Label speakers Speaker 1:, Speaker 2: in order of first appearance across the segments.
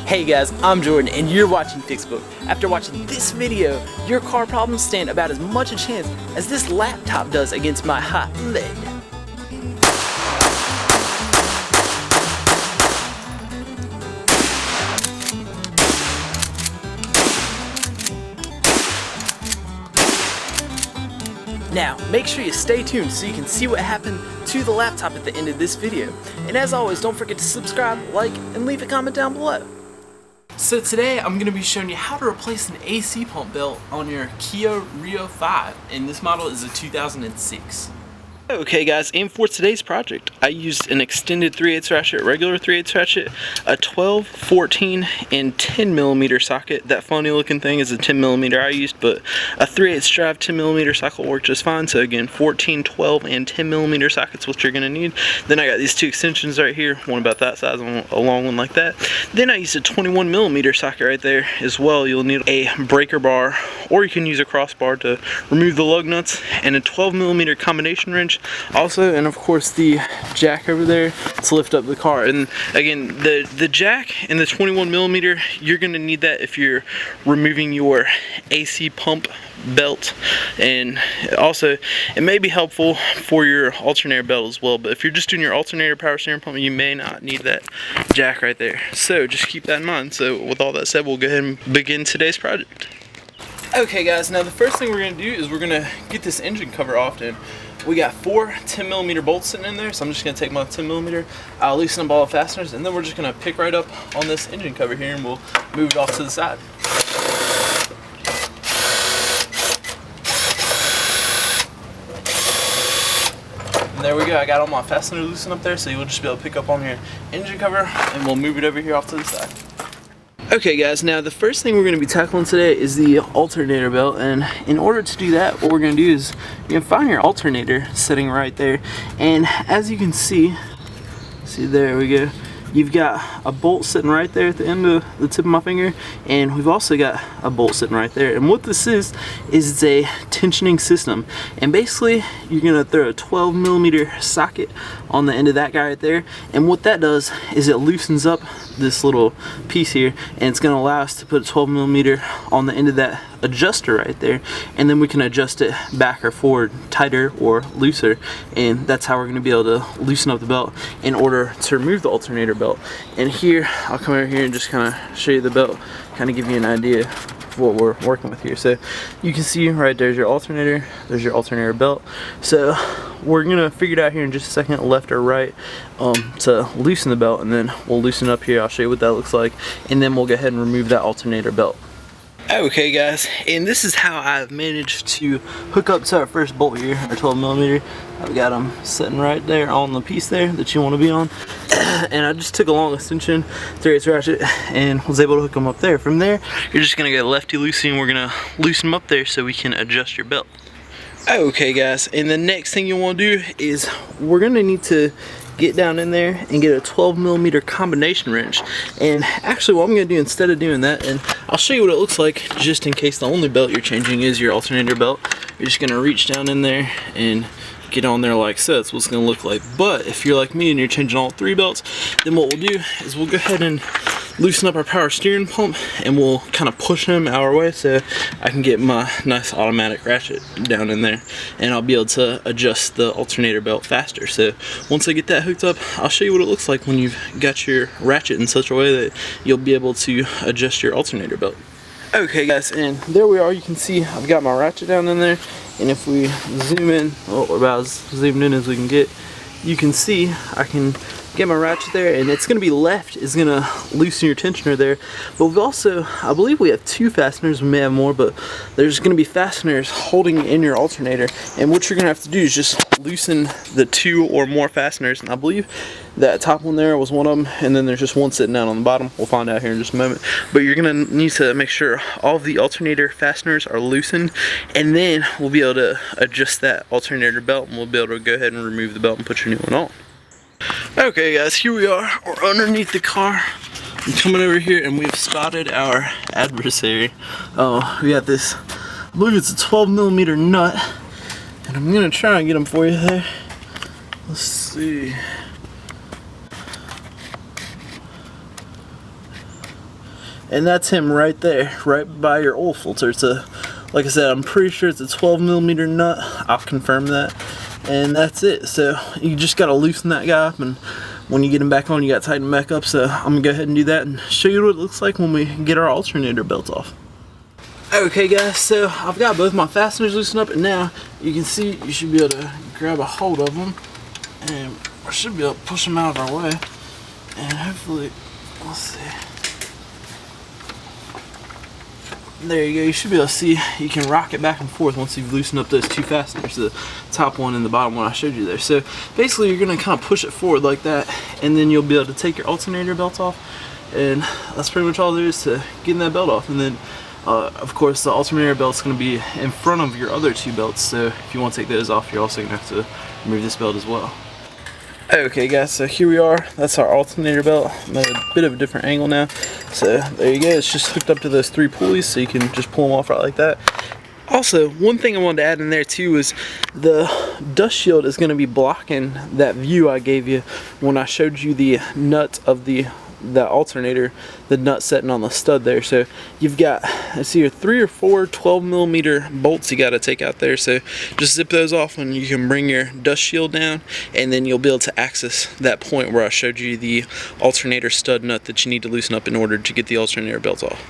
Speaker 1: Hey guys, I'm Jordan and you're watching Fixbook. After watching this video, your car problems stand about as much a chance as this laptop does against my hot lead. Now, make sure you stay tuned so you can see what happened to the laptop at the end of this video. And as always, don't forget to subscribe, like, and leave a comment down below. So today I'm going to be showing you how to replace an AC pump belt on your Kia Rio 5, and this model is a 2006. Okay guys, and for today's project, I used an extended 3/8 ratchet, regular 3/8 ratchet, a 12, 14, and 10mm socket. That funny looking thing is a 10mm I used, but a 3/8 drive 10mm socket will work just fine. So again, 14, 12, and 10mm sockets, what you're going to need. Then I got these two extensions right here, one about that size and a long one like that. Then I used a 21mm socket right there as well. You'll need a breaker bar, or you can use a crossbar to remove the lug nuts, and a 12mm combination wrench also, and of course the jack over there to lift up the car. And again, the jack and the 21mm, you're going to need that if you're removing your AC pump belt, and also it may be helpful for your alternator belt as well, but if you're just doing your alternator power steering pump, you may not need that jack right there. So just keep that in mind. So with all that said, we'll go ahead and begin today's project. Okay guys, now the first thing we're going to do is we're going to get this engine cover off, and we got 4 10mm bolts sitting in there, so I'm just going to take my 10mm, I'll loosen up all the fasteners, and then we're just going to pick right up on this engine cover here and we'll move it off to the side. And there we go, I got all my fasteners loosened up there, so you'll just be able to pick up on your engine cover, and we'll move it over here off to the side. Okay guys, now the first thing we're going to be tackling today is the alternator belt, and in order to do that, what we're going to do is you're going to find your alternator sitting right there, and as you can see there we go, you've got a bolt sitting right there at the end of the tip of my finger, and we've also got a bolt sitting right there. And what this is it's a tensioning system, and basically you're going to throw a 12mm socket on the end of that guy right there, and what that does is it loosens up this little piece here, and it's going to allow us to put a 12mm on the end of that adjuster right there, and then we can adjust it back or forward, tighter or looser, and that's how we're going to be able to loosen up the belt in order to remove the alternator belt. And here, I'll come over here and just kind of show you the belt, kind of give you an idea of what we're working with here. So you can see right there's your alternator, there's your alternator belt. So we're gonna figure it out here in just a second, left or right, to loosen the belt, and then we'll loosen up here. I'll show you what that looks like, and then we'll go ahead and remove that alternator belt. Okay guys, and this is how I've managed to hook up to our first bolt here, our 12mm. I've got them sitting right there on the piece there that you want to be on, and I just took a long extension 3/8 ratchet and was able to hook them up there. From there, you're just going to go lefty loosey, and we're going to loosen them up there so we can adjust your belt. Okay guys, and the next thing you want to do is we're going to need to get down in there and get a 12mm combination wrench. And actually what I'm going to do instead of doing that, and I'll show you what it looks like just in case the only belt you're changing is your alternator belt, you're just going to reach down in there and get on there like so. That's what it's going to look like. But if you're like me and you're changing all 3 belts, then what we'll do is we'll go ahead and loosen up our power steering pump, and we'll kind of push him our way so I can get my nice automatic ratchet down in there, and I'll be able to adjust the alternator belt faster. So once I get that hooked up, I'll show you what it looks like when you've got your ratchet in such a way that you'll be able to adjust your alternator belt. Okay guys, and there we are. You can see I've got my ratchet down in there, and if we zoom in, well, we're about as zoomed in as we can get, you can see I can get my ratchet there, and it's going to be left is going to loosen your tensioner there. But we've also, I believe we have 2 fasteners, we may have more, but there's going to be fasteners holding in your alternator, and what you're going to have to do is just loosen the 2 or more fasteners, and I believe that top one there was one of them, and then there's just one sitting down on the bottom. We'll find out here in just a moment, but you're going to need to make sure all of the alternator fasteners are loosened, and then we'll be able to adjust that alternator belt, and we'll be able to go ahead and remove the belt and put your new one on. Okay guys, here we are. We're underneath the car. I'm coming over here, and we've spotted our adversary. Oh, we got this, I believe it's a 12mm nut, and I'm gonna try and get him for you there. Let's see. and that's him right there, right by your oil filter. It's a, like I said, I'm pretty sure it's a 12mm nut. I'll confirm that. And that's it. So you just gotta loosen that guy up, and when you get him back on, you gotta tighten him back up. So I'm gonna go ahead and do that and show you what it looks like when we get our alternator belt off. Okay guys, so I've got both my fasteners loosened up, and now you can see you should be able to grab a hold of them, and I should be able to push them out of our way, and hopefully, let's see. There you go. You should be able to see you can rock it back and forth once you've loosened up those two fasteners, the top one and the bottom one I showed you there. So basically you're going to kind of push it forward like that, and then you'll be able to take your alternator belt off, and that's pretty much all there is to getting that belt off. And then of course the alternator belt's going to be in front of your other two belts, so if you want to take those off, you're also going to have to remove this belt as well. Okay guys, so here we are. That's our alternator belt. I'm at a bit of a different angle now. So there you go. It's just hooked up to those three pulleys, so you can just pull them off right like that. Also, one thing I wanted to add in there too is the dust shield is going to be blocking that view I gave you when I showed you the nut of the alternator, the nut setting on the stud there. So you've got, I see here, 3 or 4 12mm bolts you got to take out there. So just zip those off and you can bring your dust shield down, and then you'll be able to access that point where I showed you the alternator stud nut that you need to loosen up in order to get the alternator belt off.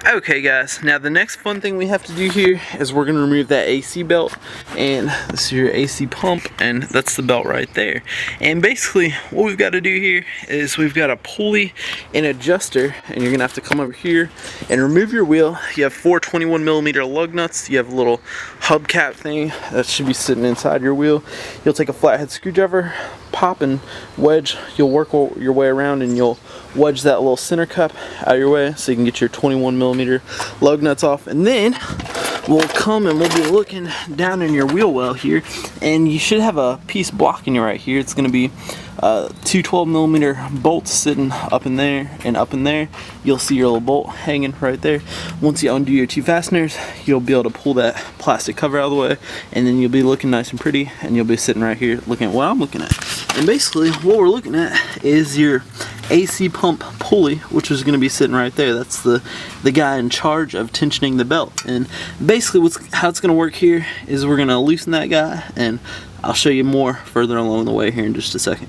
Speaker 1: Okay guys, now the next fun thing we have to do here is we're going to remove that AC belt, and this is your AC pump, and that's the belt right there. And basically what we've got to do here is we've got a pulley and adjuster, and you're going to have to come over here and remove your wheel. You have 4 21mm lug nuts. You have a little hubcap thing that should be sitting inside your wheel. You'll take a flathead screwdriver, pop and wedge. You'll work your way around and you'll wedge that little center cup out of your way so you can get your 21mm lug nuts off, and then we'll come and we'll be looking down in your wheel well here, and you should have a piece blocking you right here. It's going to be 2 12mm bolts sitting up in there, and up in there you'll see your little bolt hanging right there. Once you undo your two fasteners, you'll be able to pull that plastic cover out of the way, and then you'll be looking nice and pretty, and you'll be sitting right here looking at what I'm looking at. And basically what we're looking at is your AC pump pulley, which is going to be sitting right there. That's the guy in charge of tensioning the belt. And basically how it's going to work here is we're going to loosen that guy, and I'll show you more further along the way here in just a second.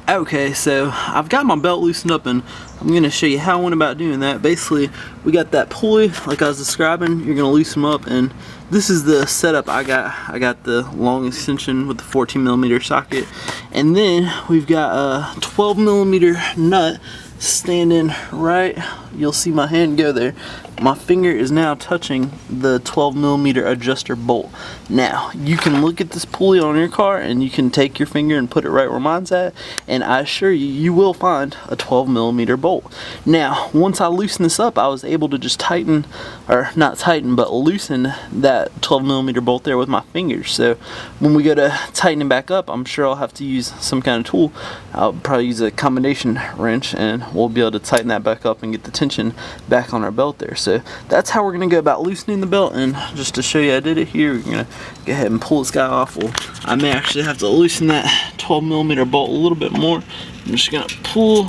Speaker 1: Okay, so I've got my belt loosened up, and I'm going to show you how I went about doing that. Basically, we got that pulley like I was describing. You're going to loosen them up, and this is the setup I got. I got the long extension with the 14mm socket, and then we've got a 12mm nut standing right. You'll see my hand go there. My finger is now touching the 12mm adjuster bolt. Now you can look at this pulley on your car, and you can take your finger and put it right where mine's at, and I assure you, you will find a 12mm bolt. Now once I loosen this up, I was able to just tighten, or not tighten, but loosen that 12mm bolt there with my fingers. So when we go to tighten it back up, I'm sure I'll have to use some kind of tool. I'll probably use a combination wrench, and we'll be able to tighten that back up and get the tension back on our belt there. So that's how we're going to go about loosening the belt. And just to show you I did it here, we're going to go ahead and pull this guy off. Well, I may actually have to loosen that 12mm bolt a little bit more. I'm just going to pull,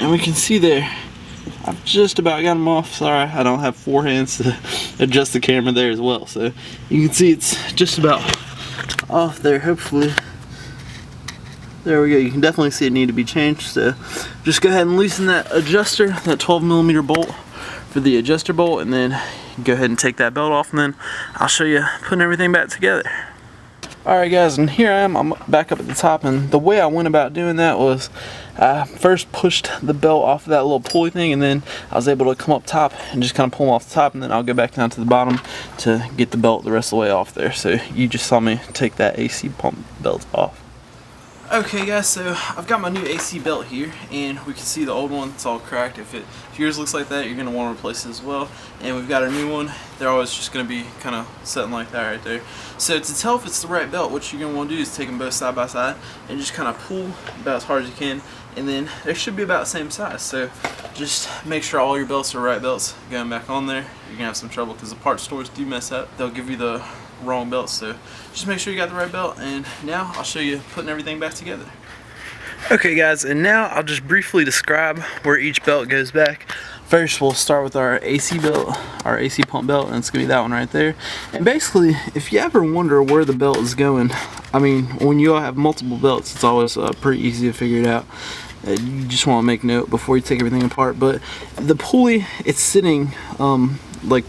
Speaker 1: and we can see there I've just about got them off. Sorry, I don't have 4 hands to adjust the camera there as well. So you can see it's just about off there, hopefully. There we go. You can definitely see it need to be changed. So just go ahead and loosen that adjuster, that 12mm bolt for the adjuster bolt, and then go ahead and take that belt off, and then I'll show you putting everything back together. Alright guys, and here I am. I'm back up at the top, and the way I went about doing that was I first pushed the belt off of that little pulley thing, and then I was able to come up top and just kind of pull them off the top, and then I'll go back down to the bottom to get the belt the rest of the way off there. So you just saw me take that AC pump belt off. Okay guys, so I've got my new AC belt here, and we can see the old one, it's all cracked. If yours looks like that, you're going to want to replace it as well. And we've got a new one. They're always just going to be kind of sitting like that right there. So to tell if it's the right belt, what you're going to want to do is take them both side by side and just kind of pull about as hard as you can, and then they should be about the same size. So just make sure all your belts are right belts going back on there. You're going to have some trouble because the parts stores do mess up. They'll give you the wrong belt, so just make sure you got the right belt. And now I'll show you putting everything back together. Okay guys, and now I'll just briefly describe where each belt goes back. First we'll start with our AC belt, our AC pump belt, and it's going to be that one right there. And basically, if you ever wonder where the belt is going, I mean, when you all have multiple belts, it's always pretty easy to figure it out. You just want to make note before you take everything apart. But the pulley, it's sitting like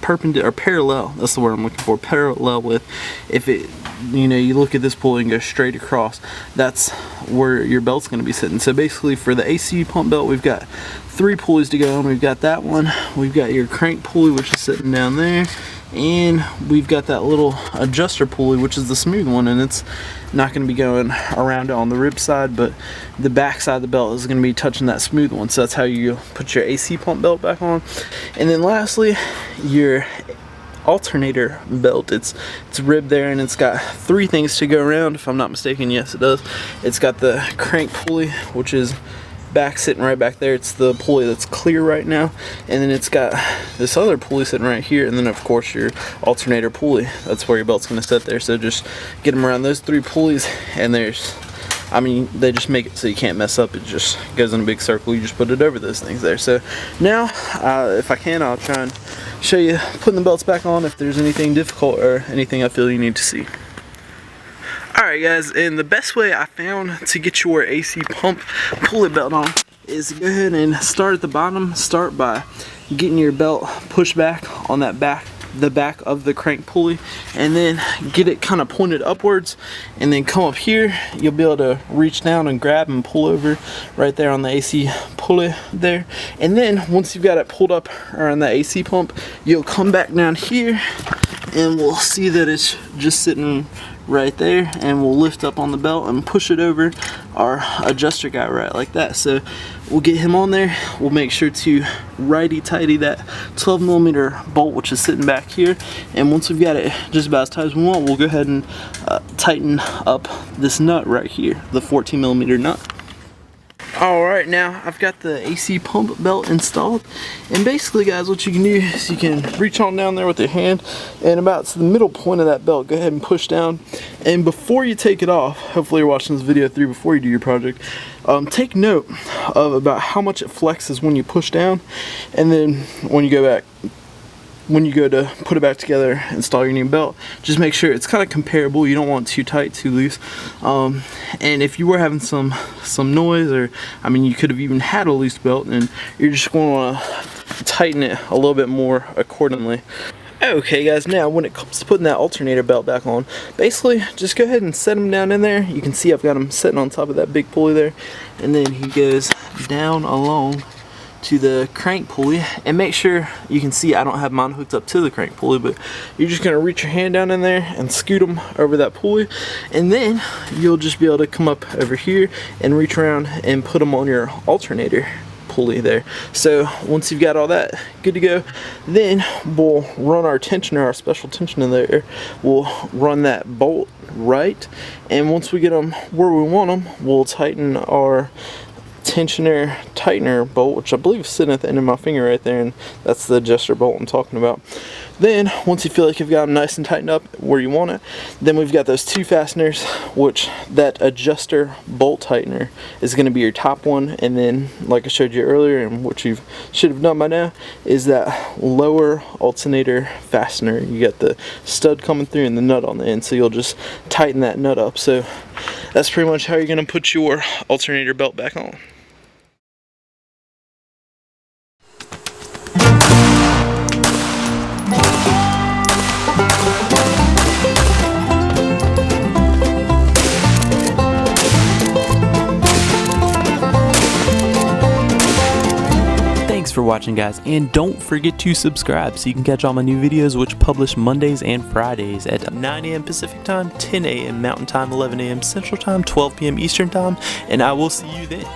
Speaker 1: perpendicular or parallel. That's the word I'm looking for. Parallel with, if it, you know, you look at this pulley and go straight across, that's where your belt's going to be sitting. So basically, for the AC pump belt, we've got 3 pulleys to go on. We've got that one. We've got your crank pulley, which is sitting down there. And we've got that little adjuster pulley, which is the smooth one, and it's not going to be going around on the rib side, but the back side of the belt is going to be touching that smooth one. So that's how you put your AC pump belt back on. And then lastly, your alternator belt, it's ribbed there, and it's got 3 things to go around, if I'm not mistaken. Yes, it does. It's got the crank pulley, which is sitting right back there. It's the pulley that's clear right now, and then it's got this other pulley sitting right here, and then of course your alternator pulley. That's where your belt's going to sit there. So just get them around those 3 pulleys, and there's, I mean, they just make it so you can't mess up. It just goes in a big circle. You just put it over those things there. So now if I can, I'll try and show you putting the belts back on if there's anything difficult or anything I feel you need to see. Alright guys, and the best way I found to get your AC pump pulley belt on is to go ahead and start at the bottom. Start by getting your belt pushed back on that the back of the crank pulley, and then get it kind of pointed upwards, and then come up here. You'll be able to reach down and grab and pull over right there on the AC pulley there. And then once you've got it pulled up around the AC pump, you'll come back down here, and we'll see that it's just sitting right there, and we'll lift up on the belt and push it over our adjuster guy right like that. So we'll get him on there. We'll make sure to righty tighty that 12mm bolt, which is sitting back here, and once we've got it just about as tight as we want, we'll go ahead and tighten up this nut right here, the 14mm nut. Alright, now I've got the AC pump belt installed, and basically guys, what you can do is you can reach on down there with your hand, and about to the middle point of that belt, go ahead and push down. And before you take it off, hopefully you're watching this video through before you do your project, take note of about how much it flexes when you push down, and then when you go back, when you go to put it back together, install your new belt, just make sure it's kind of comparable. You don't want too tight, too loose. And if you were having some noise, or I mean, you could have even had a loose belt, and you're just going to want to tighten it a little bit more accordingly. Okay guys, now when it comes to putting that alternator belt back on, basically just go ahead and set him down in there. You can see I've got him sitting on top of that big pulley there, and then he goes down along to the crank pulley, and make sure you can see I don't have mine hooked up to the crank pulley, but you're just going to reach your hand down in there and scoot them over that pulley, and then you'll just be able to come up over here and reach around and put them on your alternator pulley there. So once you've got all that good to go, then we'll run our tensioner, our special tensioner there. We'll run that bolt right, and once we get them where we want them, we'll tighten our tensioner tightener bolt, which I believe is sitting at the end of my finger right there, and that's the adjuster bolt I'm talking about. Then once you feel like you've got them nice and tightened up where you want it, then we've got those 2 fasteners, which that adjuster bolt tightener is going to be your top one, and then like I showed you earlier, and what you should have done by now, is that lower alternator fastener. You got the stud coming through and the nut on the end, so you'll just tighten that nut up. So that's pretty much how you're going to put your alternator belt back on.
Speaker 2: Thanks for watching guys, and don't forget to subscribe so you can catch all my new videos, which publish Mondays and Fridays at 9 a.m. Pacific time, 10 a.m. Mountain time, 11 a.m. Central time, 12 p.m. Eastern time, and I will see you then.